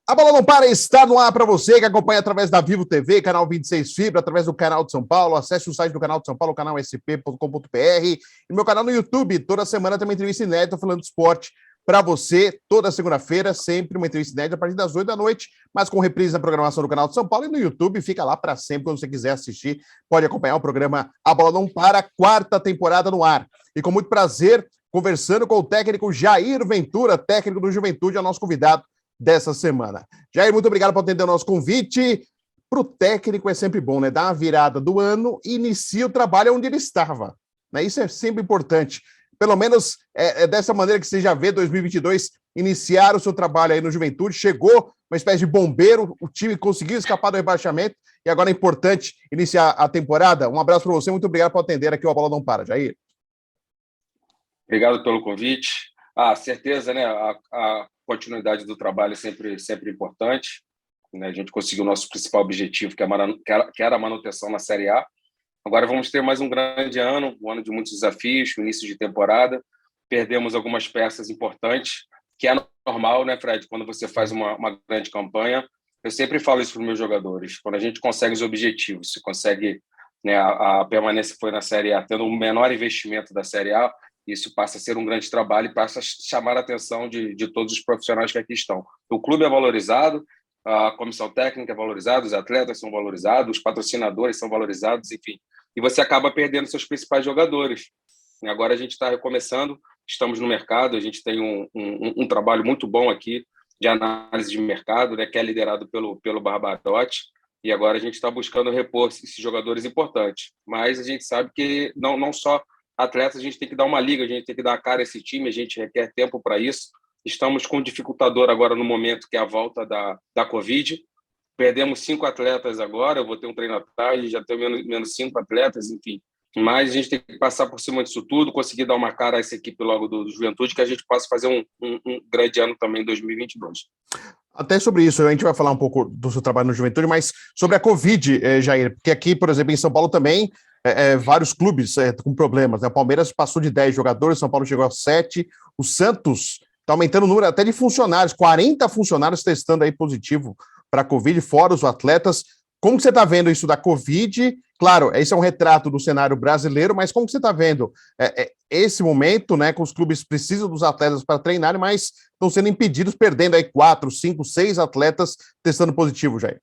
A Bola Não Para está no ar para você que acompanha através da Vivo TV, canal 26 Fibra, através do canal de São Paulo. Acesse o site do canal de São Paulo, canalsp.com.br. E no meu canal no YouTube, toda semana tem uma entrevista inédita falando de esporte para você. Toda segunda-feira, sempre uma entrevista inédita a partir das 8 da noite, mas com reprise na programação do canal de São Paulo e no YouTube. Fica lá para sempre, quando você quiser assistir. Pode acompanhar o programa A Bola Não Para, quarta temporada no ar. E com muito prazer, conversando com o técnico Jair Ventura, técnico do Juventude, é o nosso convidado dessa semana. Jair, muito obrigado por atender o nosso convite. Para o técnico é sempre bom, né? Dar uma virada do ano e inicia o trabalho onde ele estava. Né? Isso é sempre importante. Pelo menos é dessa maneira que você já vê 2022 iniciar o seu trabalho aí no Juventude. Chegou uma espécie de bombeiro, o time conseguiu escapar do rebaixamento e agora é importante iniciar a temporada. Um abraço para você, muito obrigado por atender aqui o A Bola Não Para, Jair. Obrigado pelo convite. Certeza, né? A continuidade do trabalho é sempre importante. Né? A gente conseguiu o nosso principal objetivo, que era a manutenção na Série A. Agora vamos ter mais um grande ano, um ano de muitos desafios, início de temporada. Perdemos algumas peças importantes, que é normal, né, Fred? Quando você faz uma grande campanha, eu sempre falo isso para os meus jogadores. Quando a gente consegue os objetivos, se consegue, né, a permanência foi na Série A, tendo um menor investimento da Série A, isso passa a ser um grande trabalho e passa a chamar a atenção de todos os profissionais que aqui estão. O clube é valorizado, a comissão técnica é valorizada, os atletas são valorizados, os patrocinadores são valorizados, enfim. E você acaba perdendo seus principais jogadores. E agora a gente está recomeçando, estamos no mercado, a gente tem um trabalho muito bom aqui de análise de mercado, né, que é liderado pelo Barbarotti, e agora a gente está buscando repor esses jogadores importantes. Mas a gente sabe que não só atletas, a gente tem que dar uma liga, a gente tem que dar a cara a esse time, a gente requer tempo para isso. Estamos com um dificultador agora no momento, que é a volta da Covid. Perdemos 5 atletas agora, eu vou ter um treino à tarde, já tenho menos 5 atletas, enfim. Mas a gente tem que passar por cima disso tudo, conseguir dar uma cara a essa equipe logo do Juventude, que a gente possa fazer um grande ano também em 2022. Até sobre isso, a gente vai falar um pouco do seu trabalho no Juventude, mas sobre a Covid, Jair, porque aqui, por exemplo, em São Paulo também, vários clubes com problemas, né? O Palmeiras passou de 10 jogadores, São Paulo chegou a 7, o Santos está aumentando o número até de funcionários, 40 funcionários testando aí positivo para a Covid, fora os atletas. Como que você está vendo isso da Covid? Claro, esse é um retrato do cenário brasileiro, mas como que você está vendo esse momento, né, que os clubes precisam dos atletas para treinarem, mas estão sendo impedidos, perdendo aí 4, 5, 6 atletas testando positivo, Jair?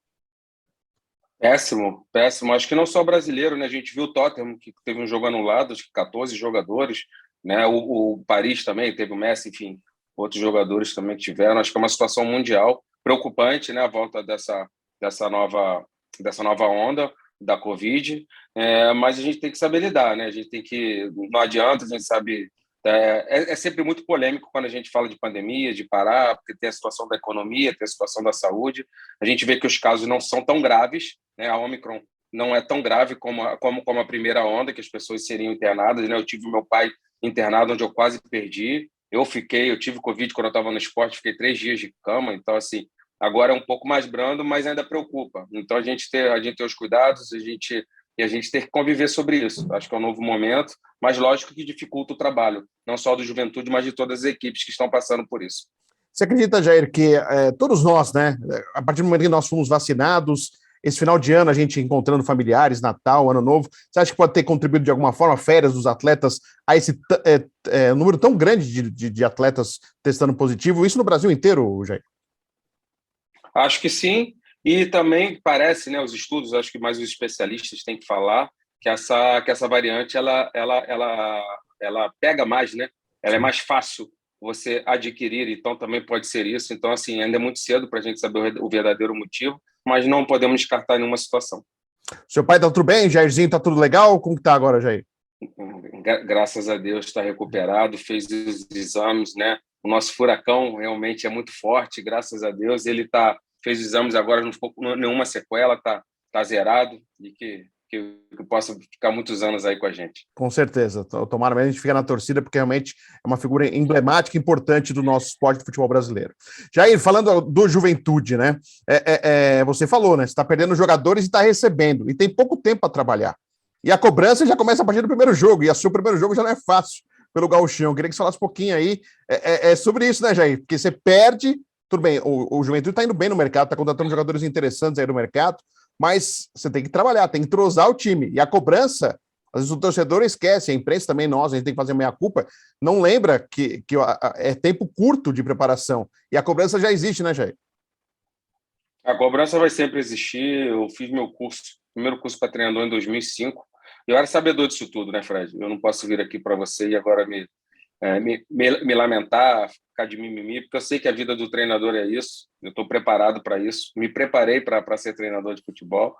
Péssimo. Acho que não só brasileiro, né? A gente viu o Tottenham, que teve um jogo anulado, acho que 14 jogadores, né? O Paris também teve o Messi, enfim, outros jogadores também que tiveram. Acho que é uma situação mundial preocupante, né? A volta dessa nova onda da Covid, mas a gente tem que saber lidar, né? A gente tem que, não adianta, a gente sabe, é sempre muito polêmico quando a gente fala de pandemia, de parar, porque tem a situação da economia, tem a situação da saúde. A gente vê que os casos não são tão graves, né? A Omicron não é tão grave como a primeira onda, que as pessoas seriam internadas, né? Eu tive meu pai internado, onde eu quase perdi. Eu tive Covid quando eu estava no esporte, fiquei 3 dias de cama, então, assim, agora é um pouco mais brando, mas ainda preocupa. Então, a gente ter os cuidados, a gente ter que conviver sobre isso. Acho que é um novo momento, mas lógico que dificulta o trabalho, não só do Juventude, mas de todas as equipes que estão passando por isso. Você acredita, Jair, que todos nós, né, a partir do momento que nós fomos vacinados, esse final de ano a gente encontrando familiares, Natal, Ano Novo, você acha que pode ter contribuído de alguma forma, férias dos atletas, a esse número tão grande de atletas testando positivo? Isso no Brasil inteiro, Jair? Acho que sim, e também parece, né, os estudos, acho que mais os especialistas têm que falar, que essa variante ela pega mais, né? Ela é mais fácil você adquirir, então também pode ser isso. Então, assim, ainda é muito cedo para a gente saber o verdadeiro motivo, mas não podemos descartar nenhuma situação. Seu pai está tudo bem? Jairzinho, está tudo legal? Como que está agora, Jair? Graças a Deus está recuperado, fez os exames, né? O nosso furacão realmente é muito forte, graças a Deus. Ele fez os exames agora, não ficou com nenhuma sequela, tá zerado e que possa ficar muitos anos aí com a gente. Com certeza. Tomara mesmo, a gente fica na torcida, porque realmente é uma figura emblemática, importante do nosso esporte de futebol brasileiro. Jair, falando do Juventude, né? Você falou, né? Você está perdendo jogadores e está recebendo, e tem pouco tempo para trabalhar. E a cobrança já começa a partir do primeiro jogo, e o seu primeiro jogo já não é fácil pelo Gauchão. Eu queria que você falasse um pouquinho aí sobre isso, né, Jair? Porque você perde, tudo bem, o Juventude está indo bem no mercado, está contratando jogadores interessantes aí no mercado, mas você tem que trabalhar, tem que entrosar o time. E a cobrança, às vezes o torcedor esquece, a imprensa também, nós, a gente tem que fazer meia-culpa, não lembra que é tempo curto de preparação. E a cobrança já existe, né, Jair? A cobrança vai sempre existir. Eu fiz meu primeiro curso para treinador em 2005. Eu era sabedor disso tudo, né, Fred? Eu não posso vir aqui para você e agora me lamentar, ficar de mimimi, porque eu sei que a vida do treinador é isso. Eu estou preparado para isso. Me preparei para ser treinador de futebol.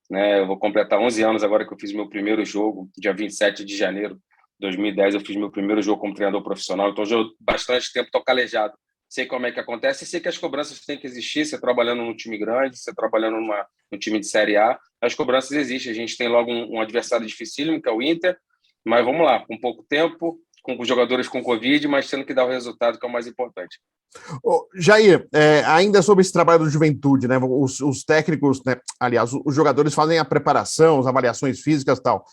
Né? Eu vou completar 11 anos agora que eu fiz meu primeiro jogo, dia 27 de janeiro de 2010. Eu fiz meu primeiro jogo como treinador profissional. Então, já bastante tempo estou calejado. Sei como é que acontece e sei que as cobranças têm que existir. Você trabalhando num time grande, você trabalhando num time de Série A, as cobranças existem. A gente tem logo um adversário dificílimo, que é o Inter, mas vamos lá, com pouco tempo, com os jogadores com Covid, mas tendo que dar o resultado, que é o mais importante. Jair, ainda sobre esse trabalho do Juventude, né? Os técnicos, né? Aliás, os jogadores fazem a preparação, as avaliações físicas e tal.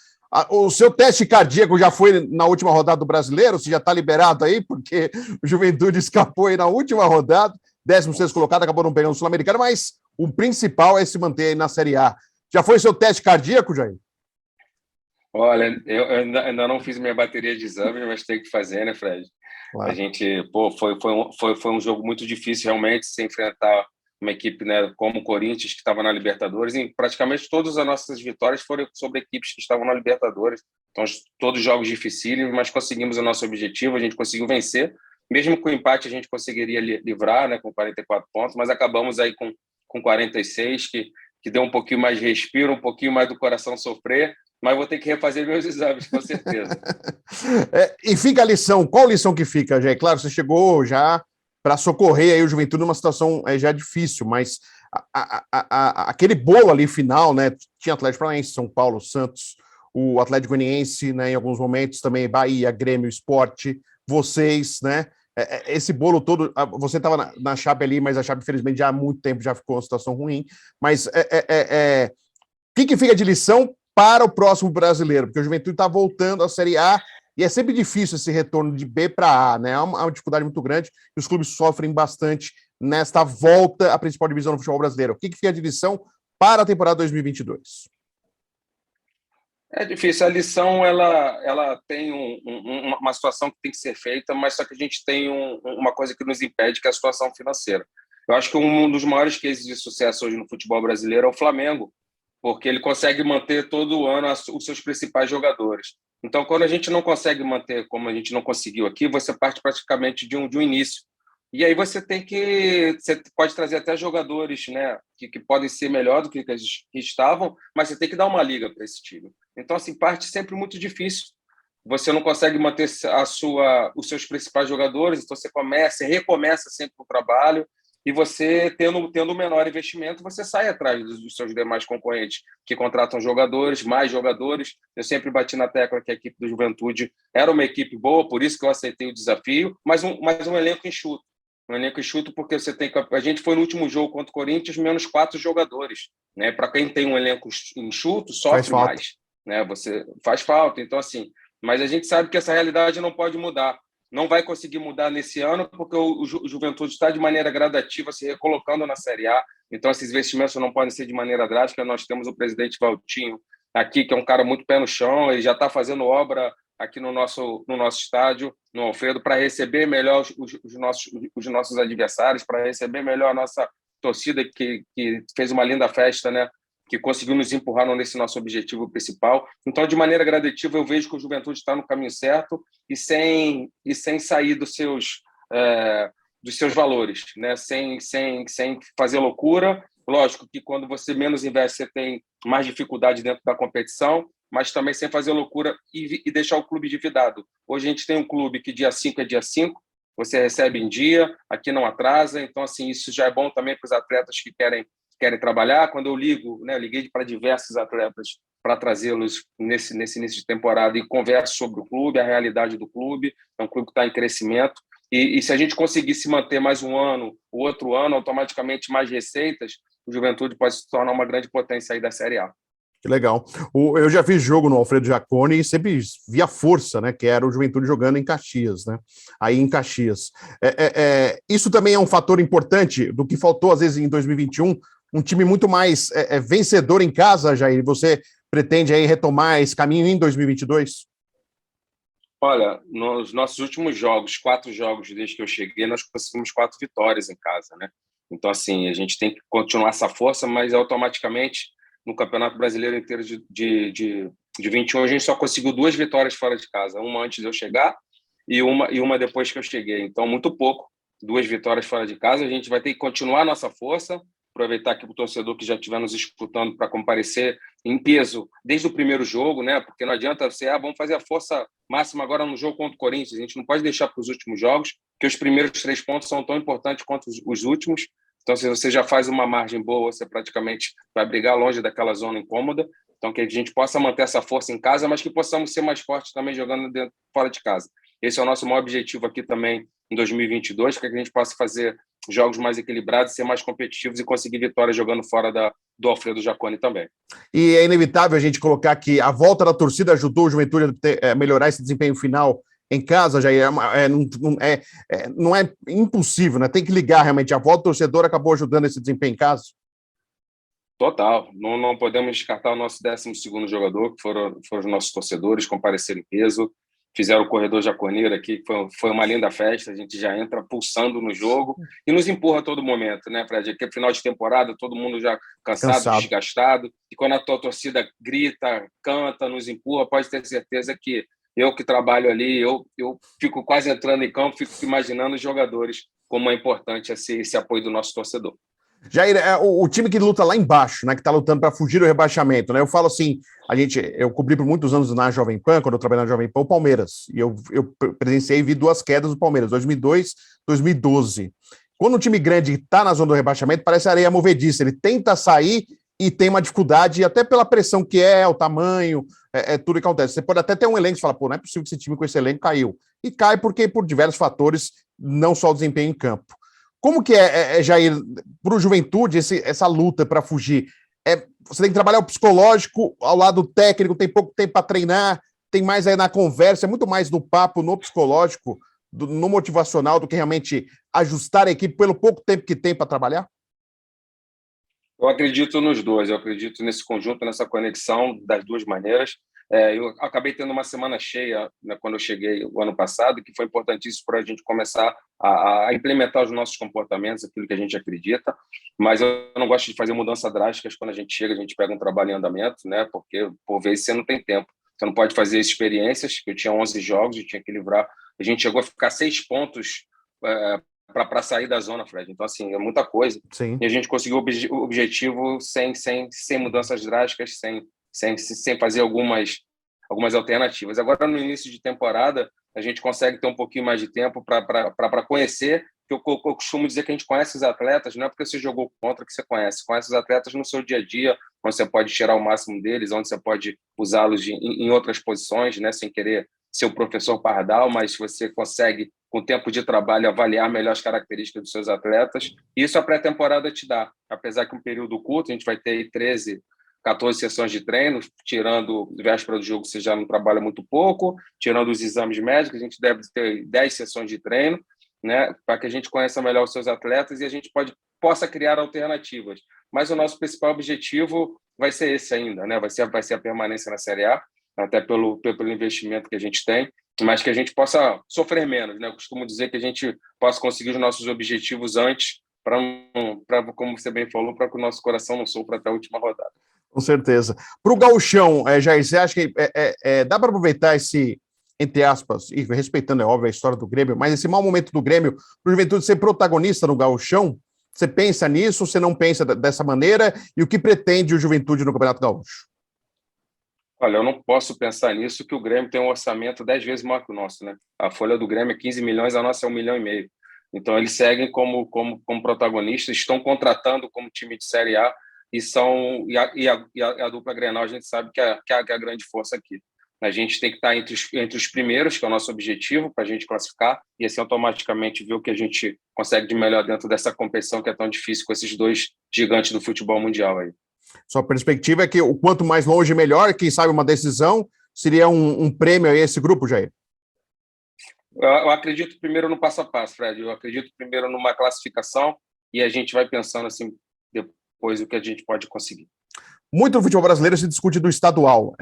O seu teste cardíaco já foi na última rodada do Brasileiro? Você já está liberado aí? Porque o Juventude escapou aí na última rodada, 16º colocado, acabou não pegando o Sul-Americano, mas o principal é se manter aí na Série A. Já foi seu teste cardíaco, Jair? Olha, eu ainda não fiz minha bateria de exames, mas tem que fazer, né, Fred? Claro. A gente, foi um jogo muito difícil, realmente, se enfrentar uma equipe, né, como o Corinthians, que estava na Libertadores, e praticamente todas as nossas vitórias foram sobre equipes que estavam na Libertadores. Então, todos jogos dificílimos, mas conseguimos o nosso objetivo, a gente conseguiu vencer. Mesmo com o empate, a gente conseguiria livrar, né, com 44 pontos, mas acabamos aí com 46, que deu um pouquinho mais de respiro, um pouquinho mais do coração sofrer, mas vou ter que refazer meus exames, com certeza. E fica a lição, qual lição que fica, Jair? Claro, você chegou já para socorrer aí o Juventude numa situação já difícil, mas aquele bolo ali final, né? Tinha Atlético Paranaense, São Paulo, Santos, o Atlético Goianiense, né? Em alguns momentos também Bahia, Grêmio, Sport, vocês, né? Esse bolo todo, você estava na chave ali, mas a chave, infelizmente, já há muito tempo já ficou uma situação ruim. Mas o que fica de lição para o próximo brasileiro? Porque o Juventude está voltando à Série A e é sempre difícil esse retorno de B para A, né? É uma dificuldade muito grande e os clubes sofrem bastante nesta volta à principal divisão do futebol brasileiro. O que fica de lição para a temporada 2022? É difícil. A lição ela tem uma situação que tem que ser feita, mas só que a gente tem uma coisa que nos impede, que é a situação financeira. Eu acho que um dos maiores cases de sucesso hoje no futebol brasileiro é o Flamengo, porque ele consegue manter todo ano os seus principais jogadores. Então, quando a gente não consegue manter, como a gente não conseguiu aqui, você parte praticamente de um início. E aí você pode trazer até jogadores, né, que podem ser melhor do que eles estavam, mas você tem que dar uma liga para esse time. Então, assim, parte sempre muito difícil. Você não consegue manter os seus principais jogadores, então você recomeça sempre o trabalho, e você, tendo menor investimento, você sai atrás dos seus demais concorrentes, que contratam jogadores, mais jogadores. Eu sempre bati na tecla que a equipe do Juventude era uma equipe boa, por isso que eu aceitei o desafio, mas um elenco enxuto. Um elenco enxuto porque a gente foi no último jogo contra o Corinthians, menos 4 jogadores. Né? Para quem tem um elenco enxuto, sofre mais. Né? Você faz falta. Então, assim, mas a gente sabe que essa realidade não pode mudar. Não vai conseguir mudar nesse ano, porque o Juventude está de maneira gradativa se recolocando na Série A. Então, esses investimentos não podem ser de maneira drástica. Nós temos o presidente Valtinho aqui, que é um cara muito pé no chão, ele já está fazendo obra aqui no nosso estádio, no Alfredo, para receber melhor os nossos adversários, para receber melhor a nossa torcida, que fez uma linda festa, né? Que conseguiu nos empurrar nesse nosso objetivo principal. Então, de maneira gradativa, eu vejo que o Juventude está no caminho certo e sem sair dos seus valores, né? Sem fazer loucura. Lógico que quando você menos investe, você tem mais dificuldade dentro da competição, mas também sem fazer loucura e deixar o clube endividado. Hoje a gente tem um clube que dia 5 é dia 5, você recebe em dia, aqui não atrasa, então assim, isso já é bom também para os atletas que querem trabalhar. Quando eu ligo, né, eu liguei para diversos atletas para trazê-los nesse início de temporada e converso sobre o clube, a realidade do clube. É um clube que está em crescimento e se a gente conseguir se manter mais um ano, o outro ano, automaticamente mais receitas, o Juventude pode se tornar uma grande potência aí da Série A. Que legal. Eu já fiz jogo no Alfredo Jaconi e sempre via força, né? Que era o Juventude jogando em Caxias, né? Aí em Caxias. Isso também é um fator importante do que faltou, às vezes, em 2021, um time muito mais vencedor em casa, Jair. Você pretende aí retomar esse caminho em 2022? Olha, nos nossos últimos jogos, 4 jogos desde que eu cheguei, nós conseguimos 4 vitórias em casa, né? Então, assim, a gente tem que continuar essa força, mas automaticamente, no Campeonato Brasileiro inteiro de 21, a gente só conseguiu 2 vitórias fora de casa. Uma antes de eu chegar e uma depois que eu cheguei. Então, muito pouco, 2 vitórias fora de casa. A gente vai ter que continuar a nossa força, aproveitar que o torcedor que já estiver nos escutando para comparecer em peso desde o primeiro jogo, né? Porque não adianta você, vamos fazer a força máxima agora no jogo contra o Corinthians. A gente não pode deixar para os últimos jogos, que os primeiros 3 pontos são tão importantes quanto os últimos. Então, se você já faz uma margem boa, você praticamente vai brigar longe daquela zona incômoda. Então, que a gente possa manter essa força em casa, mas que possamos ser mais fortes também jogando fora de casa. Esse é o nosso maior objetivo aqui também em 2022, para que a gente possa fazer jogos mais equilibrados, ser mais competitivos e conseguir vitórias jogando fora do Alfredo Jaconi também. E é inevitável a gente colocar que a volta da torcida ajudou o Juventude a melhorar esse desempenho final em casa, já não é impossível, né? Tem que ligar realmente. A volta do torcedor acabou ajudando esse desempenho em casa. Total. Não podemos descartar o nosso 12º jogador, que foram os nossos torcedores, compareceram em peso, fizeram o corredor jaconeiro aqui, que foi uma linda festa. A gente já entra pulsando no jogo e nos empurra a todo momento, né, Fred? Aqui é final de temporada, todo mundo já cansado, desgastado. E quando a tua torcida grita, canta, nos empurra, pode ter certeza que eu que trabalho ali, eu fico quase entrando em campo, fico imaginando os jogadores, como é importante esse apoio do nosso torcedor. Jair, o time que luta lá embaixo, né, que está lutando para fugir do rebaixamento, né? Eu falo assim, eu cobri por muitos anos na Jovem Pan, quando eu trabalhei na Jovem Pan, o Palmeiras, e eu presenciei e vi 2 quedas do Palmeiras, 2002, 2012. Quando um time grande está na zona do rebaixamento, parece areia movediça, ele tenta sair e tem uma dificuldade, até pela pressão que o tamanho, tudo que acontece. Você pode até ter um elenco e falar, pô, não é possível que esse time com esse elenco caiu. E cai porque por diversos fatores, não só o desempenho em campo. Como que Jair, para o Juventude, essa luta para fugir? Você tem que trabalhar o psicológico ao lado técnico, tem pouco tempo para treinar, tem mais aí na conversa, é muito mais no papo, no psicológico, no motivacional, do que realmente ajustar a equipe pelo pouco tempo que tem para trabalhar? Eu acredito nos dois, eu acredito nesse conjunto, nessa conexão das duas maneiras. Eu acabei tendo uma semana cheia, né, quando eu cheguei o ano passado, que foi importantíssimo para a gente começar a implementar os nossos comportamentos, aquilo que a gente acredita, mas eu não gosto de fazer mudanças drásticas quando a gente chega, a gente pega um trabalho em andamento, né, porque por vezes você não tem tempo, você não pode fazer experiências. Eu tinha 11 jogos, eu tinha que livrar, a gente chegou a ficar 6 pontos para sair da zona, Fred. Então, assim, é muita coisa. Sim. E a gente conseguiu o objetivo sem mudanças drásticas, sem fazer algumas alternativas. Agora, no início de temporada, a gente consegue ter um pouquinho mais de tempo para conhecer, que eu costumo dizer que a gente conhece os atletas, não é porque você jogou contra que você conhece os atletas no seu dia a dia, onde você pode tirar o máximo deles, onde você pode usá-los em outras posições, né, sem querer ser o professor Pardal, mas você consegue, com tempo de trabalho, avaliar melhor as características dos seus atletas. E isso a pré-temporada te dá. Apesar que um período curto, a gente vai ter 13, 14 sessões de treino, tirando véspera do jogo, você já não trabalha muito pouco, tirando os exames médicos, a gente deve ter 10 sessões de treino, né, para que a gente conheça melhor os seus atletas e a gente possa criar alternativas. Mas o nosso principal objetivo vai ser esse ainda, né? Vai ser a permanência na Série A, até pelo investimento que a gente tem, mas que a gente possa sofrer menos, né? Eu costumo dizer que a gente possa conseguir os nossos objetivos antes, como você bem falou, para que o nosso coração não sofra até a última rodada. Com certeza. Para o gauchão, Jair, você acha que dá para aproveitar esse, entre aspas, e respeitando, é óbvio, a história do Grêmio, mas esse mau momento do Grêmio, para o Juventude ser protagonista no gauchão? Você pensa nisso, você não pensa dessa maneira? E o que pretende o Juventude no Campeonato Gaúcho? Olha, eu não posso pensar nisso, que o Grêmio tem um orçamento 10 vezes maior que o nosso, né? A folha do Grêmio é 15 milhões, a nossa é 1,5 milhão. Então, eles seguem como protagonistas, estão contratando como time de Série A e a dupla Grenal, a gente sabe que é a grande força aqui. A gente tem que estar entre os primeiros, que é o nosso objetivo, para a gente classificar, e assim automaticamente ver o que a gente consegue de melhor dentro dessa competição que é tão difícil com esses dois gigantes do futebol mundial aí. Sua perspectiva é que o quanto mais longe, melhor. Quem sabe uma decisão seria um prêmio a esse grupo, Jair? Eu acredito primeiro no passo a passo, Fred. Eu acredito primeiro numa classificação e a gente vai pensando assim depois o que a gente pode conseguir. Muito no futebol brasileiro se discute do estadual.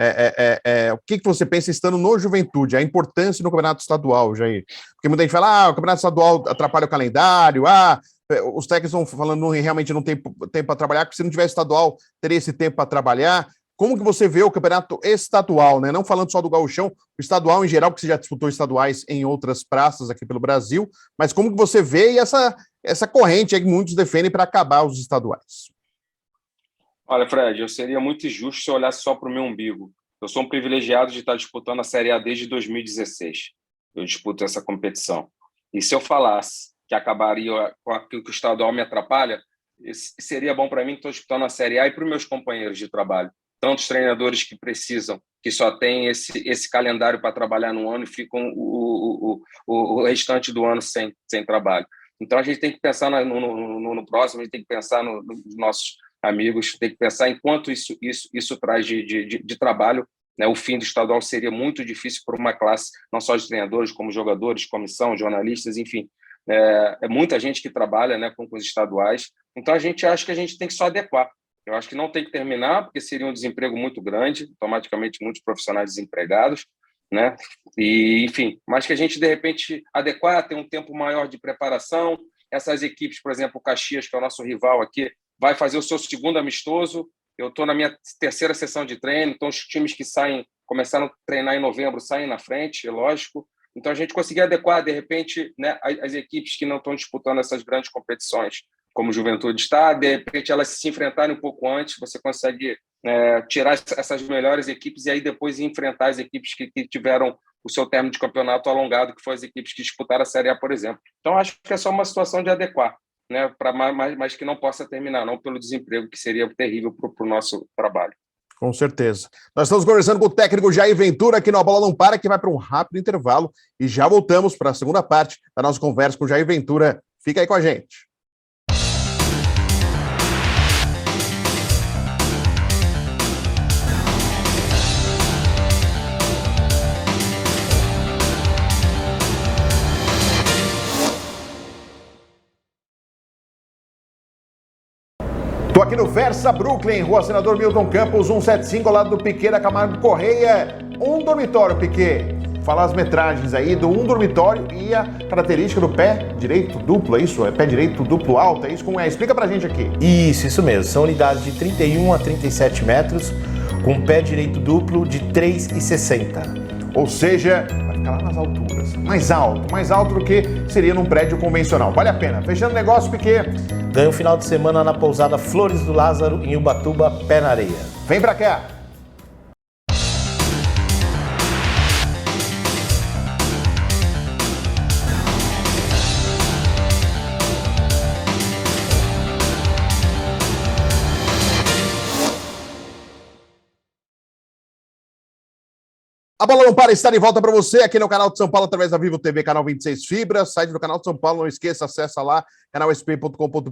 O que você pensa estando no Juventude? A importância do campeonato estadual, Jair? Porque muita gente fala, o campeonato estadual atrapalha o calendário, os técnicos estão falando realmente não tem tempo para trabalhar, porque se não tivesse estadual, teria esse tempo para trabalhar. Como que você vê o campeonato estadual, né? Não falando só do gauchão, o estadual em geral, porque você já disputou estaduais em outras praças aqui pelo Brasil, mas como que você vê essa corrente aí que muitos defendem para acabar os estaduais? Olha, Fred, eu seria muito injusto se eu olhasse só para o meu umbigo. Eu sou um privilegiado de estar disputando a Série A desde 2016. Eu disputo essa competição. E se eu falasse que acabaria com aquilo que o estadual me atrapalha, seria bom para mim que estou disputando a Série A e para os meus companheiros de trabalho. Tantos treinadores que precisam, que só têm esse calendário para trabalhar no ano e ficam o restante do ano sem trabalho. Então, a gente tem que pensar no próximo, a gente tem que pensar nos nossos amigos, tem que pensar em quanto isso traz de trabalho, né? O fim do estadual seria muito difícil para uma classe, não só de treinadores, como jogadores, comissão, jornalistas, enfim. É muita gente que trabalha, né, com os estaduais. Então, a gente acha que a gente tem que só adequar. Eu acho que não tem que terminar, porque seria um desemprego muito grande, automaticamente muitos profissionais desempregados, né? E, enfim, mas que a gente, de repente, adequar, ter um tempo maior de preparação. Essas equipes, por exemplo, o Caxias, que é o nosso rival aqui, vai fazer o seu segundo amistoso. Eu estou na minha terceira sessão de treino, então os times que começaram a treinar em novembro, saem na frente, é lógico. Então, a gente conseguir adequar, de repente, né, as equipes que não estão disputando essas grandes competições, como Juventude está, de repente elas se enfrentarem um pouco antes, você consegue tirar essas melhores equipes e aí depois enfrentar as equipes que tiveram o seu término de campeonato alongado, que foram as equipes que disputaram a Série A, por exemplo. Então, acho que é só uma situação de adequar, né, mas que não possa terminar, não pelo desemprego, que seria terrível para o nosso trabalho. Com certeza. Nós estamos conversando com o técnico Jair Ventura aqui no A Bola Não Para, que vai para um rápido intervalo e já voltamos para a segunda parte da nossa conversa com o Jair Ventura. Fica aí com a gente. Estou aqui no Versa Brooklyn, Rua Senador Milton Campos, 175, ao lado do Piquet da Camargo Correia. Um dormitório, Piquet. Fala as metragens aí do um dormitório e a característica do pé direito duplo, é isso? É pé direito duplo alto, é isso? Como é? Explica pra gente aqui. Isso mesmo. São unidades de 31 a 37 metros, com pé direito duplo de 3,60. Ou seja, vai ficar lá nas alturas. Mais alto do que seria num prédio convencional. Vale a pena. Fechando o negócio, Piquet. Ganha um final de semana na pousada Flores do Lázaro, em Ubatuba, pé na areia. Vem pra cá. A Bola Não Para está de volta para você aqui no canal de São Paulo, através da Vivo TV, canal 26 Fibra, site do canal de São Paulo, não esqueça, acessa lá, canalsp.com.br,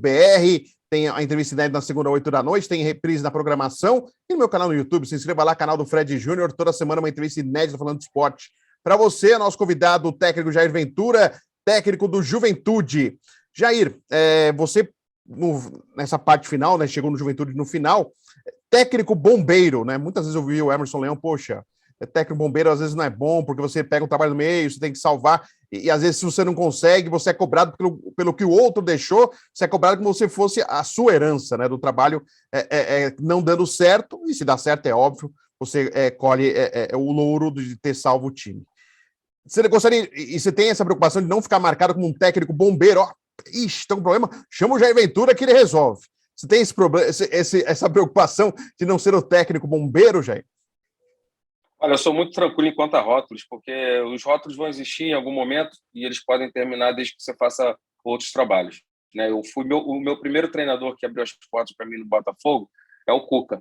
tem a entrevista inédita na segunda, 8 da noite, tem reprise na programação, e no meu canal no YouTube, se inscreva lá, canal do Fred Júnior, toda semana uma entrevista inédita falando de esporte. Para você, nosso convidado, o técnico Jair Ventura, técnico do Juventude. Jair, você, nessa parte final, né, chegou no Juventude no final, técnico bombeiro, né, muitas vezes eu vi o Emerson Leão, poxa, técnico bombeiro às vezes não é bom, porque você pega um trabalho no meio, você tem que salvar, e às vezes se você não consegue, você é cobrado pelo que o outro deixou, você é cobrado como se fosse a sua herança, né, do trabalho não dando certo, e se dá certo, é óbvio, você colhe o louro de ter salvo o time. Você gostaria, e você tem essa preocupação de não ficar marcado como um técnico bombeiro, ixi, tem um problema, chama o Jair Ventura que ele resolve. Você tem esse problema, essa preocupação de não ser o técnico bombeiro, Jair? Olha, eu sou muito tranquilo enquanto a rótulos, porque os rótulos vão existir em algum momento e eles podem terminar desde que você faça outros trabalhos, né? O meu primeiro treinador que abriu as portas para mim no Botafogo é o Cuca,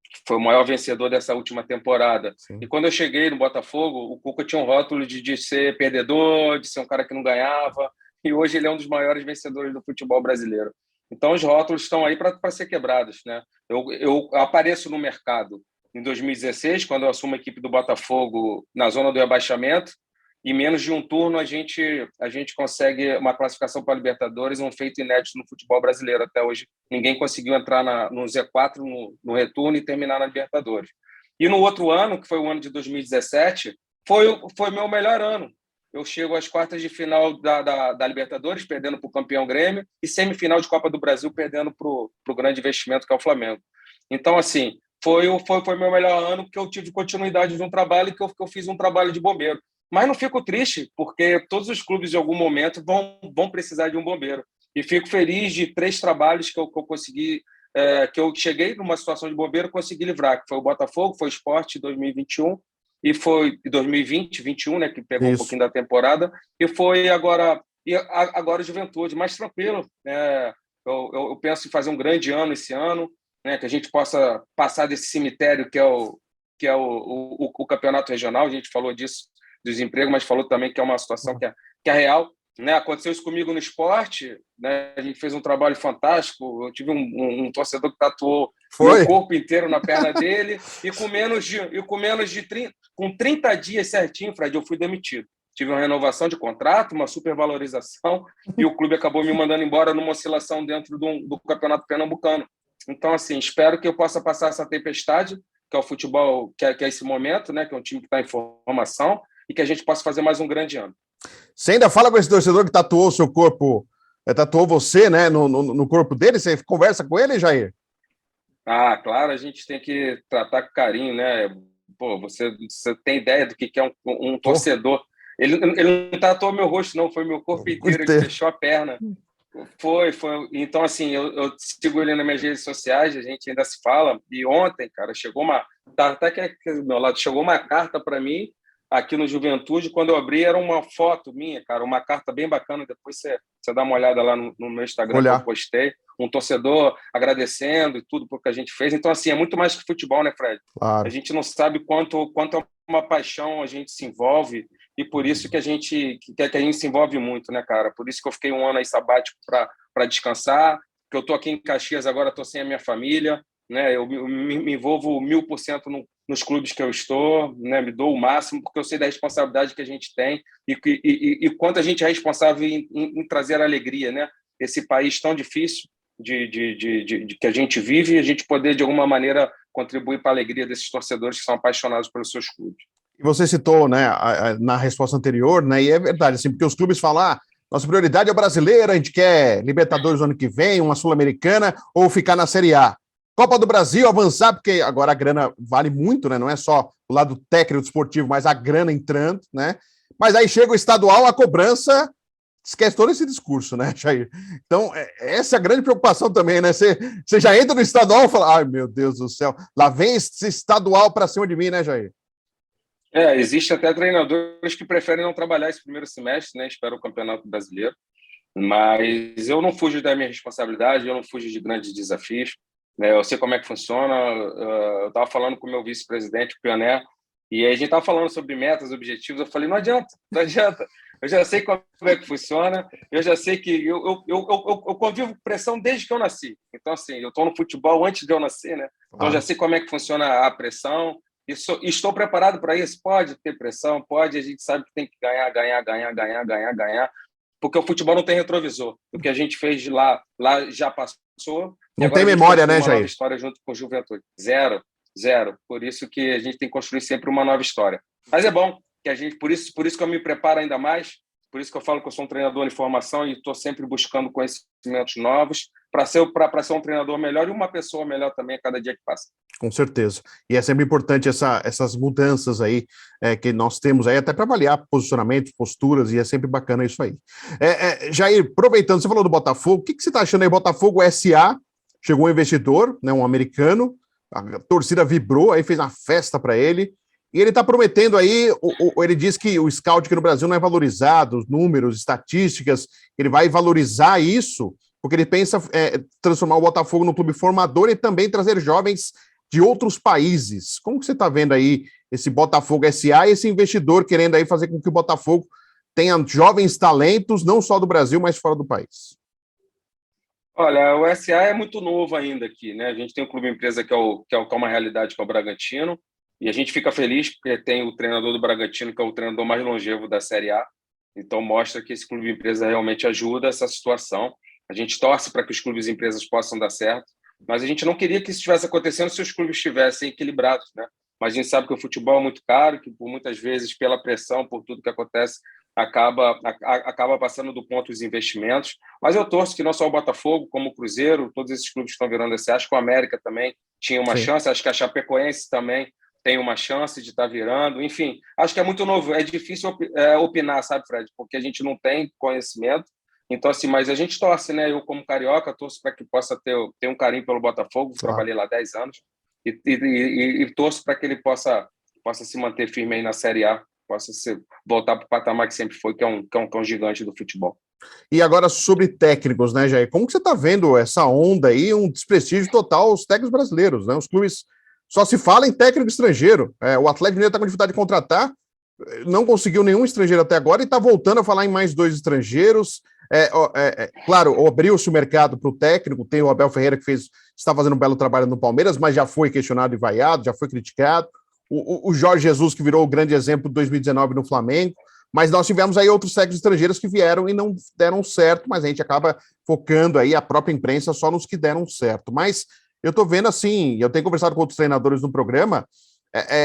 que foi o maior vencedor dessa última temporada. Sim. E quando eu cheguei no Botafogo, o Cuca tinha um rótulo de ser perdedor, de ser um cara que não ganhava, e hoje ele é um dos maiores vencedores do futebol brasileiro. Então, os rótulos estão aí para ser quebrados, né? Eu apareço no mercado em 2016, quando eu assumo a equipe do Botafogo na zona do rebaixamento, e menos de um turno a gente consegue uma classificação para a Libertadores, um feito inédito no futebol brasileiro até hoje. Ninguém conseguiu entrar no Z4 no retorno e terminar na Libertadores. E no outro ano, que foi o ano de 2017, foi meu melhor ano. Eu chego às quartas de final da Libertadores, perdendo para o campeão Grêmio, e semifinal de Copa do Brasil, perdendo para o grande investimento que é o Flamengo. Então, assim, foi meu melhor ano, porque eu tive continuidade de um trabalho, que eu fiz um trabalho de bombeiro. Mas não fico triste, porque todos os clubes, em algum momento, vão precisar de um bombeiro. E fico feliz de 3 trabalhos que eu consegui, que eu cheguei numa situação de bombeiro e consegui livrar, que foi o Botafogo, foi o Sport em 2021, e foi 2020, 21, né, que pegou um pouquinho da temporada, e foi agora o Juventude, mais tranquilo. Eu penso em fazer um grande ano esse ano, né, que a gente possa passar desse cemitério que é o campeonato regional. A gente falou disso, do desemprego, mas falou também que é uma situação que é real. Né? Aconteceu isso comigo no esporte, né? A gente fez um trabalho fantástico. Eu tive um torcedor que tatuou meu corpo inteiro na perna dele, e com 30 dias certinho, Fred, eu fui demitido. Tive uma renovação de contrato, uma supervalorização, e o clube acabou me mandando embora numa oscilação dentro do Campeonato Pernambucano. Então, assim, espero que eu possa passar essa tempestade, que é o futebol, que é esse momento, né? Que é um time que está em formação, e que a gente possa fazer mais um grande ano. Você ainda fala com esse torcedor que tatuou o seu corpo, tatuou você, né, no corpo dele? Você conversa com ele, Jair? Ah, claro, a gente tem que tratar com carinho, né? Pô, você tem ideia do que é um torcedor? Ele não tatuou meu rosto, não, foi meu corpo inteiro, ele fechou a perna. Foi. Então, assim, eu sigo ele nas minhas redes sociais, a gente ainda se fala. E ontem, cara, chegou do meu lado, chegou uma carta para mim aqui no Juventude. Quando eu abri, era uma foto minha, cara, uma carta bem bacana. Depois você dá uma olhada lá no meu Instagram, que eu postei. Um torcedor agradecendo e tudo por que a gente fez. Então, assim, é muito mais que futebol, né, Fred? Claro. A gente não sabe quanto é uma paixão, a gente se envolve, e por isso que a gente se envolve muito, né, cara? Por isso que eu fiquei um ano aí sabático para descansar, que eu tô aqui em Caxias agora, tô sem a minha família, né? Eu me envolvo 1000% nos clubes que eu estou, né? Me dou o máximo, porque eu sei da responsabilidade que a gente tem e quanto a gente é responsável em trazer alegria, né? Esse país tão difícil de que a gente vive, e a gente poder, de alguma maneira, contribuir para a alegria desses torcedores que são apaixonados pelos seus clubes. E você citou, né, na resposta anterior, né, e é verdade, assim, porque os clubes falam, nossa prioridade é o brasileiro, a gente quer Libertadores no ano que vem, uma Sul-Americana, ou ficar na Série A. Copa do Brasil, avançar, porque agora a grana vale muito, né, não é só o lado técnico esportivo, mas a grana entrando, né, mas aí chega o estadual, a cobrança, esquece todo esse discurso, né, Jair? Então, essa é a grande preocupação também, né, você já entra no estadual e fala, ai, meu Deus do céu, lá vem esse estadual para cima de mim, né, Jair? Existe até treinadores que preferem não trabalhar esse primeiro semestre, né? Espero o Campeonato Brasileiro. Mas eu não fujo da minha responsabilidade, eu não fujo de grandes desafios, né? Eu sei como é que funciona. Eu estava falando com o meu vice-presidente, o Pioné, e aí a gente estava falando sobre metas, objetivos. Eu falei, não adianta. Eu já sei como é que funciona, eu já sei que eu convivo com pressão desde que eu nasci. Então, assim, eu estou no futebol antes de eu nascer, né? Então, eu já sei como é que funciona a pressão. Estou preparado para isso. Pode ter pressão, pode. A gente sabe que tem que ganhar, porque o futebol não tem retrovisor. O que a gente fez de lá já passou. Não tem memória, né, Jair? Uma nova história junto com o Juventude. Zero. Por isso que a gente tem que construir sempre uma nova história. Mas é bom que a gente, por isso que eu me preparo ainda mais. Por isso que eu falo que eu sou um treinador em formação e estou sempre buscando conhecimentos novos para ser um treinador melhor e uma pessoa melhor também a cada dia que passa. Com certeza. E é sempre importante essas mudanças aí que nós temos aí, até para avaliar posicionamentos, posturas, e é sempre bacana isso aí. Jair, aproveitando, você falou do Botafogo, o que você está achando aí? Botafogo SA, chegou um investidor, né, um americano, a torcida vibrou, aí fez uma festa para ele, e ele está prometendo aí, ele diz que o scout aqui no Brasil não é valorizado, os números, estatísticas, ele vai valorizar isso, porque ele pensa transformar o Botafogo num clube formador e também trazer jovens de outros países. Como que você está vendo aí esse Botafogo SA e esse investidor querendo aí fazer com que o Botafogo tenha jovens talentos, não só do Brasil, mas fora do país? Olha, o SA é muito novo ainda aqui, né? A gente tem um clube empresa que é uma realidade, que é o Bragantino, e a gente fica feliz porque tem o treinador do Bragantino, que é o treinador mais longevo da Série A. Então mostra que esse clube empresa realmente ajuda essa situação. A gente torce para que os clubes empresas possam dar certo, mas a gente não queria que isso estivesse acontecendo se os clubes estivessem equilibrados, né? Mas a gente sabe que o futebol é muito caro, que por muitas vezes, pela pressão, por tudo que acontece, acaba passando do ponto os investimentos. Mas eu torço que não só o Botafogo, como o Cruzeiro, todos esses clubes estão virando esse. Acho que o América também tinha uma chance, acho que a Chapecoense também tem uma chance de estar virando. Enfim, acho que é muito novo. É difícil opinar, sabe, Fred? Porque a gente não tem conhecimento. Então, assim, mas a gente torce, né? Eu, como carioca, torço para que possa ter um carinho pelo Botafogo. Trabalhei lá 10 anos. E torço para que ele possa se manter firme aí na Série A, voltar para o patamar que sempre foi, que é um gigante do futebol. E agora sobre técnicos, né, Jair? Como que você está vendo essa onda aí, um desprestígio total aos técnicos brasileiros, né? Os clubes só se fala em técnico estrangeiro. O Atlético Mineiro está com dificuldade de contratar, não conseguiu nenhum estrangeiro até agora e está voltando a falar em mais 2 estrangeiros. Claro, abriu-se o mercado para o técnico, tem o Abel Ferreira que está fazendo um belo trabalho no Palmeiras, mas já foi questionado e vaiado, já foi criticado. O Jorge Jesus, que virou o grande exemplo de 2019 no Flamengo, mas nós tivemos aí outros técnicos estrangeiros que vieram e não deram certo, mas a gente acaba focando aí a própria imprensa só nos que deram certo. Mas eu estou vendo assim, eu tenho conversado com outros treinadores no programa,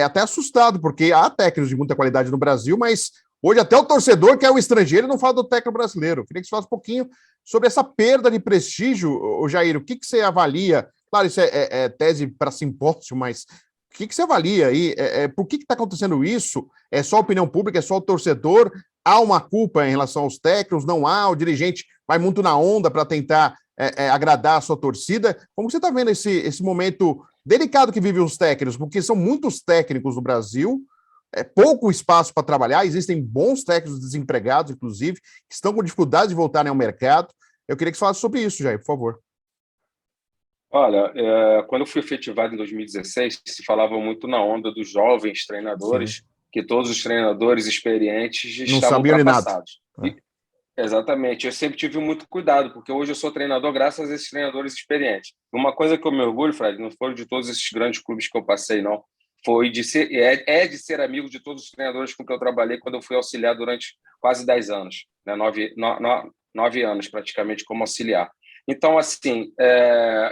até assustado, porque há técnicos de muita qualidade no Brasil, mas hoje até o torcedor que é o estrangeiro não fala do técnico brasileiro. Eu queria que você falasse um pouquinho sobre essa perda de prestígio, Jair. O que você avalia? Claro, isso é tese para simpósio, mas o que você avalia aí? Por que está acontecendo isso? É só a opinião pública? É só o torcedor? Há uma culpa em relação aos técnicos? Não há? O dirigente vai muito na onda para tentar agradar a sua torcida? Como você está vendo esse momento delicado que vivem os técnicos? Porque são muitos técnicos no Brasil, pouco espaço para trabalhar, existem bons técnicos desempregados, inclusive, que estão com dificuldade de voltarem ao mercado. Eu queria que você falasse sobre isso, Jair, por favor. Olha, quando eu fui efetivado em 2016, se falava muito na onda dos jovens treinadores, sim, que todos os treinadores experientes não estavam ultrapassados. Nada. Exatamente. Eu sempre tive muito cuidado, porque hoje eu sou treinador graças a esses treinadores experientes. Uma coisa que eu me orgulho, Fred, não foi de todos esses grandes clubes que eu passei, não. Foi de ser amigo de todos os treinadores com que eu trabalhei quando eu fui auxiliar durante quase 10 anos, né? 9 anos praticamente como auxiliar. Então, assim,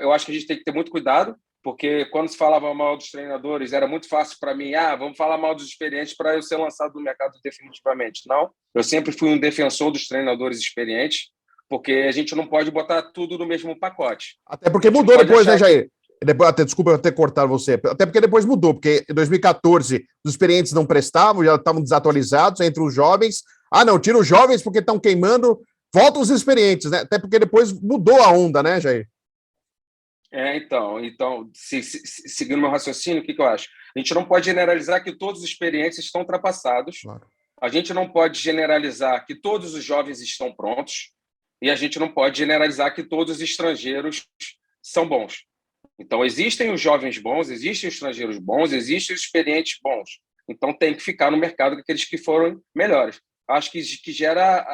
eu acho que a gente tem que ter muito cuidado, porque quando se falava mal dos treinadores, era muito fácil para mim, vamos falar mal dos experientes para eu ser lançado no mercado definitivamente. Não, eu sempre fui um defensor dos treinadores experientes, porque a gente não pode botar tudo no mesmo pacote. Até porque mudou depois, né, Jair? Desculpa eu ter cortado você, até porque depois mudou, porque em 2014 os experientes não prestavam, já estavam desatualizados entre os jovens. Não, tira os jovens porque estão queimando, voltam os experientes, né? Até porque depois mudou a onda, né, Jair? Então seguindo meu raciocínio, o que eu acho? A gente não pode generalizar que todos os experientes estão ultrapassados. Claro. A gente não pode generalizar que todos os jovens estão prontos. E a gente não pode generalizar que todos os estrangeiros são bons. Então, existem os jovens bons, existem os estrangeiros bons, existem os experientes bons. Então, tem que ficar no mercado com aqueles que foram melhores. Acho que gera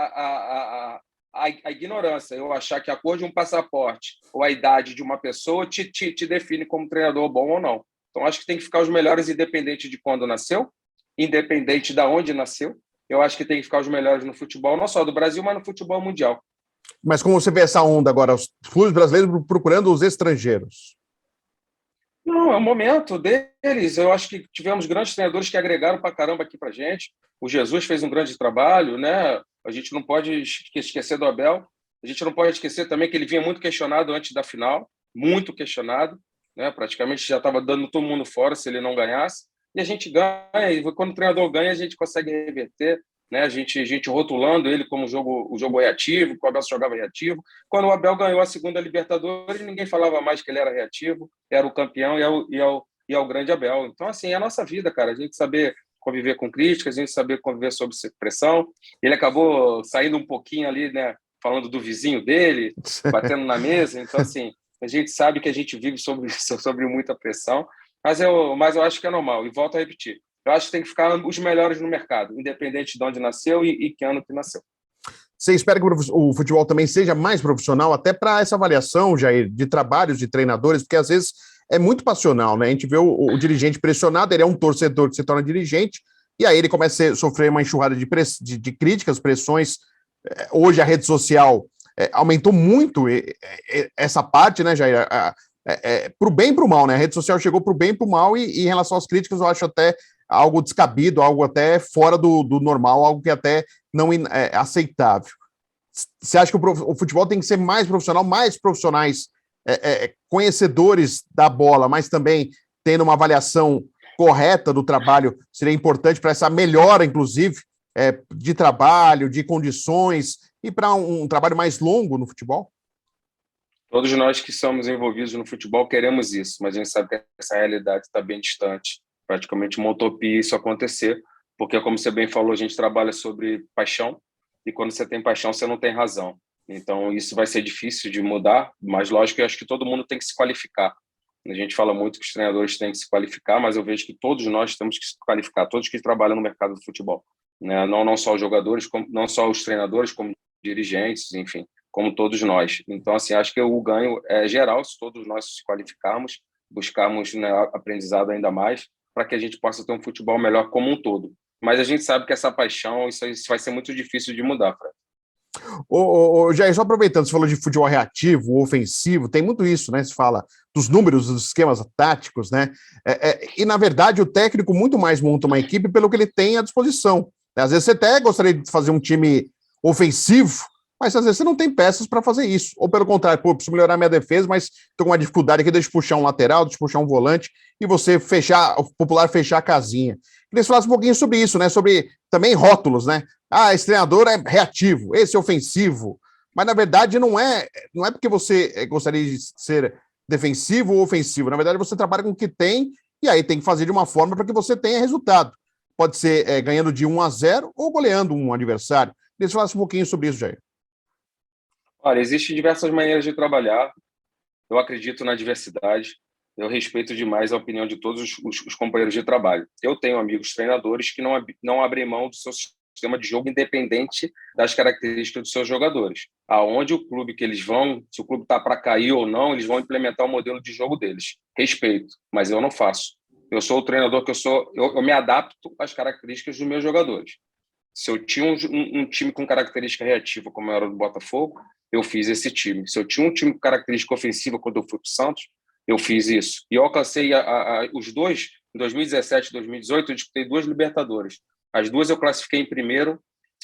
a ignorância. Eu achar que a cor de um passaporte ou a idade de uma pessoa te define como treinador bom ou não. Então, acho que tem que ficar os melhores independente de quando nasceu, independente de onde nasceu. Eu acho que tem que ficar os melhores no futebol, não só do Brasil, mas no futebol mundial. Mas como você vê essa onda agora, os clubes brasileiros procurando os estrangeiros? Não, é o momento deles. Eu acho que tivemos grandes treinadores que agregaram pra caramba aqui pra gente. O Jesus fez um grande trabalho, né? A gente não pode esquecer do Abel. A gente não pode esquecer também que ele vinha muito questionado antes da final, muito questionado, né? Praticamente já estava dando todo mundo fora se ele não ganhasse. E a gente ganha, e quando o treinador ganha, a gente consegue reverter, né? A gente rotulando ele como o jogo reativo, que o Abel jogava reativo. Quando o Abel ganhou a segunda Libertadores, ninguém falava mais que ele era reativo, era o campeão e é o grande Abel. Então, assim, é a nossa vida, cara. A gente saber conviver com críticas, a gente saber conviver sob pressão. Ele acabou saindo um pouquinho ali, né? Falando do vizinho dele, batendo na mesa. Então, assim, a gente sabe que a gente vive sobre muita pressão, mas eu acho que é normal. E volto a repetir. Eu acho que tem que ficar os melhores no mercado, independente de onde nasceu e que ano que nasceu. Você espera que o futebol também seja mais profissional, até para essa avaliação, Jair, de trabalhos de treinadores, porque às vezes é muito passional, né? A gente vê o dirigente pressionado, ele é um torcedor que se torna dirigente, e aí ele começa a sofrer uma enxurrada de críticas, pressões. Hoje a rede social aumentou muito essa parte, né, Jair? Para o bem e para o mal, né? A rede social chegou para o bem e para o mal, e em relação às críticas, eu acho até algo descabido, algo até fora do normal, algo que até não é aceitável. Você acha que o futebol tem que ser mais profissional, mais profissionais, conhecedores da bola, mas também tendo uma avaliação correta do trabalho, seria importante para essa melhora, inclusive, de trabalho, de condições, e para um trabalho mais longo no futebol? Todos nós que somos envolvidos no futebol queremos isso, mas a gente sabe que essa realidade está bem distante, praticamente uma utopia isso acontecer, porque, como você bem falou, a gente trabalha sobre paixão, e quando você tem paixão, você não tem razão. Então, isso vai ser difícil de mudar, mas, lógico, eu acho que todo mundo tem que se qualificar. A gente fala muito que os treinadores têm que se qualificar, mas eu vejo que todos nós temos que se qualificar, todos que trabalham no mercado do futebol, né? Não só os jogadores, não só os treinadores, como dirigentes, enfim, como todos nós. Então, assim, acho que o ganho é geral se todos nós se qualificarmos, buscarmos, né, aprendizado ainda mais, para que a gente possa ter um futebol melhor como um todo. Mas a gente sabe que essa paixão, isso vai ser muito difícil de mudar, Fred. Jair, só aproveitando, você falou de futebol reativo, ofensivo, tem muito isso, né? Se fala dos números, dos esquemas táticos, né? E, na verdade, o técnico muito mais monta uma equipe pelo que ele tem à disposição. Às vezes você até gostaria de fazer um time ofensivo, mas às vezes você não tem peças para fazer isso. Ou pelo contrário, preciso melhorar minha defesa, mas estou com uma dificuldade aqui, deixa eu puxar um lateral, deixa eu puxar um volante, e você o popular fechar a casinha. Queria que você falasse um pouquinho sobre isso, né? Sobre também rótulos, né? Esse treinador é reativo, esse é ofensivo. Mas, na verdade, não é porque você gostaria de ser defensivo ou ofensivo. Na verdade, você trabalha com o que tem, e aí tem que fazer de uma forma para que você tenha resultado. Pode ser ganhando de 1-0 ou goleando um adversário. Queria que você falasse um pouquinho sobre isso, Jair. Olha, existem diversas maneiras de trabalhar. Eu acredito na diversidade. Eu respeito demais a opinião de todos os companheiros de trabalho. Eu tenho amigos treinadores que não abrem mão do seu sistema de jogo independente das características dos seus jogadores. Aonde o clube que eles vão, se o clube está para cair ou não, eles vão implementar o modelo de jogo deles. Respeito, mas eu não faço. Eu sou o treinador que eu sou, eu me adapto às características dos meus jogadores. Se eu tinha um time com característica reativa, como era o do Botafogo, eu fiz esse time. Se eu tinha um time com característica ofensiva, quando eu fui para o Santos, eu fiz isso. E eu alcancei os dois, em 2017 e 2018, eu disputei 2 Libertadores. As 2 eu classifiquei em primeiro,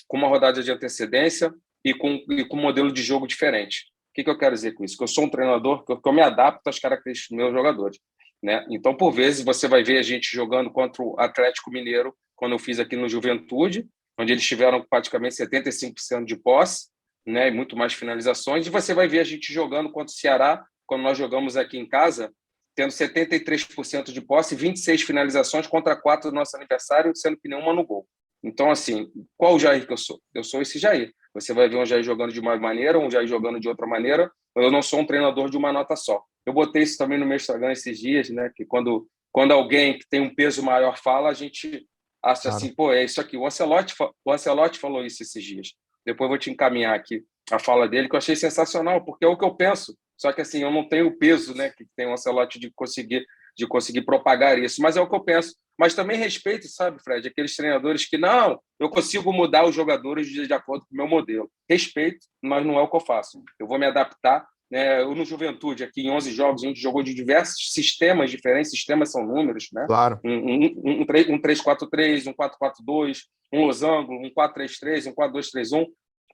com uma rodada de antecedência e com um modelo de jogo diferente. O que eu quero dizer com isso? Que eu sou um treinador que eu me adapto às características dos meus jogadores, né? Então, por vezes, você vai ver a gente jogando contra o Atlético Mineiro, quando eu fiz aqui no Juventude, onde eles tiveram praticamente 75% de posse, né, e muito mais finalizações, e você vai ver a gente jogando contra o Ceará, quando nós jogamos aqui em casa, tendo 73% de posse, 26 finalizações contra 4 do nosso aniversário, sendo que nenhuma no gol. Então, assim, qual o Jair que eu sou? Eu sou esse Jair. Você vai ver um Jair jogando de uma maneira, um Jair jogando de outra maneira. Eu não sou um treinador de uma nota só. Eu botei isso também no meu Instagram esses dias, né, que quando alguém que tem um peso maior fala, a gente acha assim, pô, é isso aqui. O Ancelotti falou isso esses dias. Depois eu vou te encaminhar aqui a fala dele, que eu achei sensacional, porque é o que eu penso. Só que, assim, eu não tenho o peso, né, que tem o Ancelotti de conseguir propagar isso, mas é o que eu penso. Mas também respeito, sabe, Fred, aqueles treinadores que, não, eu consigo mudar os jogadores de acordo com o meu modelo. Respeito, mas não é o que eu faço. Eu vou me adaptar, né? Eu, no Juventude, aqui em 11 jogos, a gente jogou de diversos sistemas diferentes, sistemas são números, né? Claro. Um 3-4-3, um 4-4-2, um losango, um 4-3-3, um 4-2-3-1,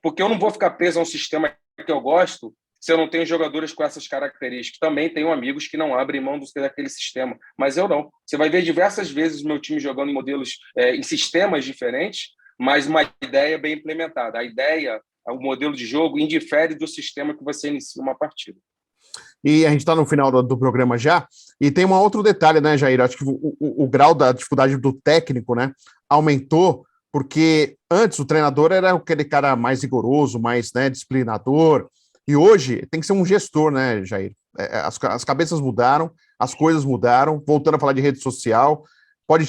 porque eu não vou ficar preso a um sistema que eu gosto se eu não tenho jogadores com essas características. Também tenho amigos que não abrem mão daquele sistema, mas eu não. Você vai ver diversas vezes o meu time jogando em modelos, em sistemas diferentes, mas uma ideia bem implementada. A ideia, o modelo de jogo, indifere do sistema que você inicia uma partida. E a gente está no final do programa já, e tem um outro detalhe, né, Jair? Acho que o grau da dificuldade do técnico, né, aumentou, porque antes o treinador era aquele cara mais rigoroso, mais, né, disciplinador, e hoje tem que ser um gestor, né, Jair? As cabeças mudaram, as coisas mudaram, voltando a falar de rede social, pode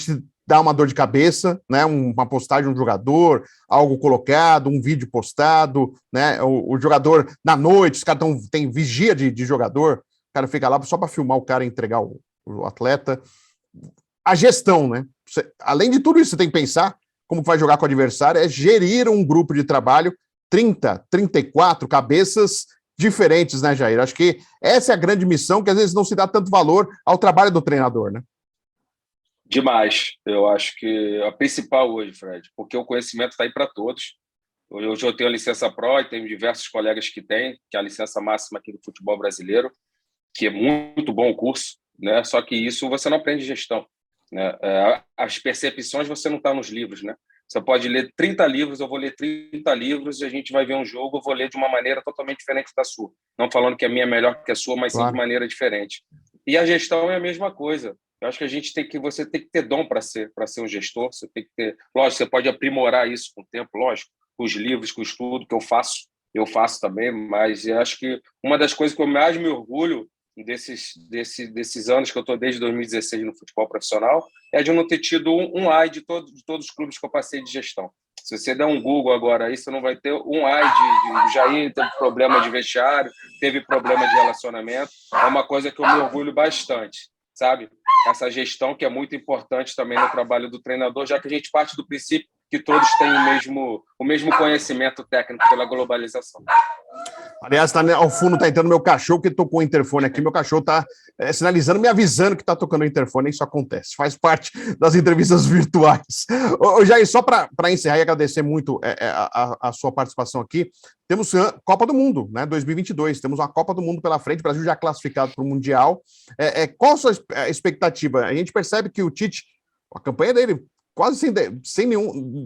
dá uma dor de cabeça, né? Uma postagem de um jogador, algo colocado, um vídeo postado, né? O jogador na noite, os caras tem vigia de jogador, o cara fica lá só para filmar o cara e entregar o atleta. A gestão, né? Além de tudo isso, você tem que pensar como vai jogar com o adversário, é gerir um grupo de trabalho, 30, 34 cabeças diferentes, né, Jair? Acho que essa é a grande missão, que às vezes não se dá tanto valor ao trabalho do treinador, né? Demais. Eu acho que a principal hoje, Fred, porque o conhecimento está aí para todos. Hoje eu tenho a licença Pro e tenho diversos colegas que têm, que é a licença máxima aqui do futebol brasileiro, que é muito bom o curso, né? Só que isso você não aprende gestão, né? As percepções você não está nos livros, né? Você pode ler 30 livros, eu vou ler 30 livros e a gente vai ver um jogo, eu vou ler de uma maneira totalmente diferente da sua. Não falando que a minha é melhor que a sua, mas sim de maneira diferente. E a gestão é a mesma coisa. Eu acho que você tem que ter dom para ser um gestor, você tem que ter... Lógico, você pode aprimorar isso com o tempo, lógico, com os livros, com o estudo, que eu faço também, mas eu acho que uma das coisas que eu mais me orgulho desses anos que eu estou desde 2016 no futebol profissional é de não ter tido um AI de todos os clubes que eu passei de gestão. Se você der um Google agora aí, você não vai ter um AI de Jair teve problema de vestiário, teve problema de relacionamento. É uma coisa que eu me orgulho bastante, sabe? Essa gestão que é muito importante também no trabalho do treinador, já que a gente parte do princípio que todos têm o mesmo conhecimento técnico pela globalização. Aliás, ao fundo tá entrando meu cachorro, que tocou o interfone aqui. Meu cachorro tá sinalizando, me avisando que tá tocando o interfone. Isso acontece, faz parte das entrevistas virtuais. Ô, Jair, só para encerrar e agradecer muito a sua participação aqui, temos Copa do Mundo, né? 2022. Temos uma Copa do Mundo pela frente, o Brasil já classificado para o Mundial. Qual a sua expectativa? A gente percebe que o Tite, a campanha dele quase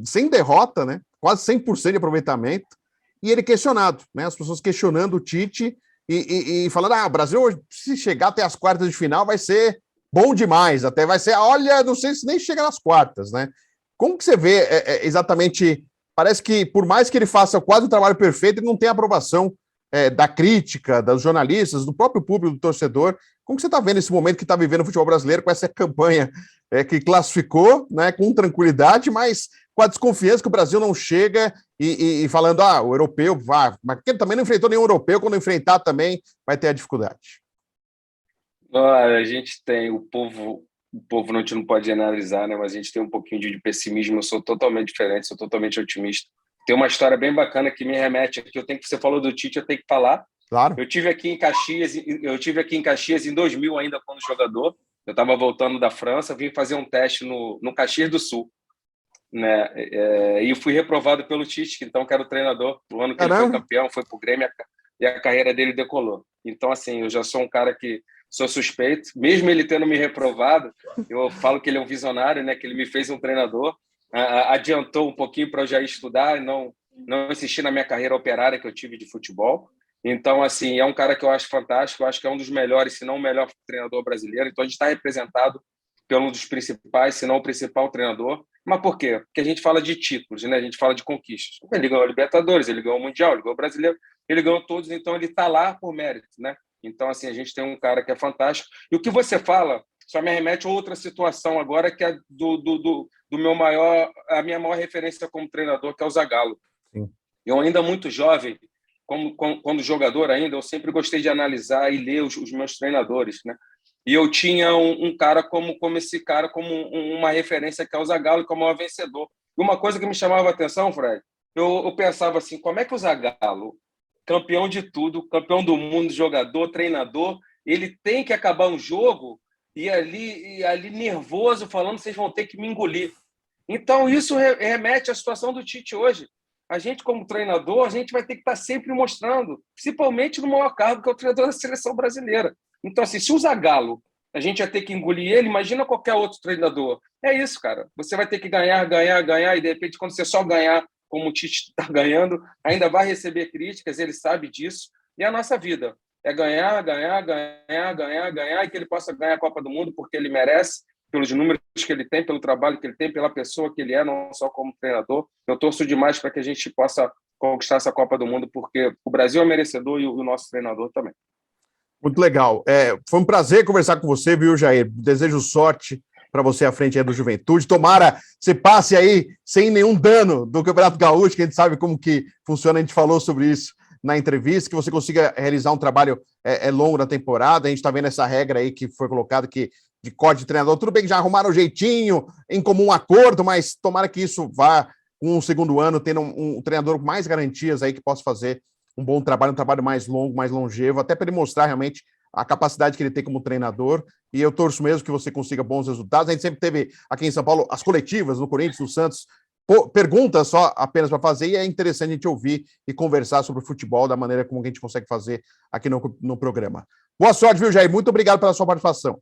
sem derrota, né? Quase 100% de aproveitamento. E ele questionado, né? As pessoas questionando o Tite e falando, o Brasil, se chegar até as quartas de final, vai ser bom demais, até vai ser, olha, não sei se nem chega nas quartas, né? Como que você vê exatamente, parece que por mais que ele faça quase o trabalho perfeito, ele não tem aprovação da crítica, dos jornalistas, do próprio público, do torcedor. Como que você está vendo esse momento que está vivendo o futebol brasileiro com essa campanha que classificou, né, com tranquilidade, mas com a desconfiança que o Brasil não chega e falando, o europeu vai, mas porque ele também não enfrentou nenhum europeu, quando enfrentar também vai ter a dificuldade. Olha, a gente tem o povo a gente não pode analisar, né, mas a gente tem um pouquinho de pessimismo. Eu sou totalmente diferente, sou totalmente otimista. Tem uma história bem bacana que me remete aqui. Você falou do Tite, eu tenho que falar. Claro. Eu tive aqui em Caxias em 2000 ainda quando jogador. Eu estava voltando da França, vim fazer um teste no Caxias do Sul, né? E fui reprovado pelo Tite, então que era o treinador. No ano que ele foi campeão, foi pro Grêmio e a carreira dele decolou. Então, assim, eu já sou um cara que sou suspeito, mesmo ele tendo me reprovado. Eu falo que ele é um visionário, né? Que ele me fez um treinador, adiantou um pouquinho para eu já estudar e não insistir na minha carreira operária que eu tive de futebol. Então, assim, é um cara que eu acho fantástico, eu acho que é um dos melhores, se não o melhor treinador brasileiro. Então, a gente está representado pelo um dos principais, se não o principal treinador. Mas por quê? Porque a gente fala de títulos, né? A gente fala de conquistas. Ele ganhou a Libertadores, ele ganhou o Mundial, ele ganhou o Brasileiro, ele ganhou todos, então ele está lá por mérito, né? Então, assim, a gente tem um cara que é fantástico. E o que você fala só me remete a outra situação agora, que é a minha maior referência como treinador, que é o Zagallo. Sim. Eu ainda muito jovem, quando jogador ainda, eu sempre gostei de analisar e ler os meus treinadores, né? E eu tinha um cara como esse cara, como uma referência, que é o Zagallo, como um vencedor. E uma coisa que me chamava a atenção, Fred, eu pensava assim, como é que o Zagallo, campeão de tudo, campeão do mundo, jogador, treinador, ele tem que acabar um jogo e ali nervoso, falando, vocês vão ter que me engolir. Então, isso remete à situação do Tite hoje. A gente, como treinador, a gente vai ter que estar sempre mostrando, principalmente no maior cargo, que é o treinador da seleção brasileira. Então, assim, se o Zagallo, a gente vai ter que engolir ele, imagina qualquer outro treinador. É isso, cara. Você vai ter que ganhar, e de repente, quando você só ganhar, como o Tite está ganhando, ainda vai receber críticas, ele sabe disso. E a nossa vida é ganhar, e que ele possa ganhar a Copa do Mundo, porque ele merece, pelos números que ele tem, pelo trabalho que ele tem, pela pessoa que ele é, não só como treinador. Eu torço demais para que a gente possa conquistar essa Copa do Mundo, porque o Brasil é merecedor e o nosso treinador também. Muito legal. Foi um prazer conversar com você, viu, Jair? Desejo sorte para você à frente aí do Juventude. Tomara você passe aí sem nenhum dano do Campeonato Gaúcho, que a gente sabe como que funciona, a gente falou sobre isso na entrevista, que você consiga realizar um trabalho longo na temporada. A gente está vendo essa regra aí que foi colocada, que de corte de treinador, tudo bem que já arrumaram o jeitinho, em comum acordo, mas tomara que isso vá com o segundo ano, tendo um treinador com mais garantias aí que possa fazer um bom trabalho, um trabalho mais longo, mais longevo, até para ele mostrar realmente a capacidade que ele tem como treinador, e eu torço mesmo que você consiga bons resultados. A gente sempre teve aqui em São Paulo as coletivas, no Corinthians, no Santos, perguntas só apenas para fazer, e é interessante a gente ouvir e conversar sobre o futebol da maneira como a gente consegue fazer aqui no programa. Boa sorte, viu, Jair? Muito obrigado pela sua participação.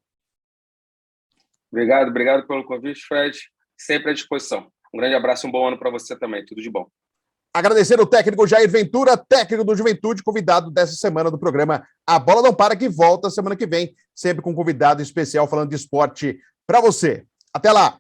Obrigado pelo convite, Fred. Sempre à disposição. Um grande abraço e um bom ano para você também. Tudo de bom. Agradecer o técnico Jair Ventura, técnico do Juventude, convidado dessa semana do programa A Bola Não Para, que volta semana que vem, sempre com um convidado especial falando de esporte para você. Até lá!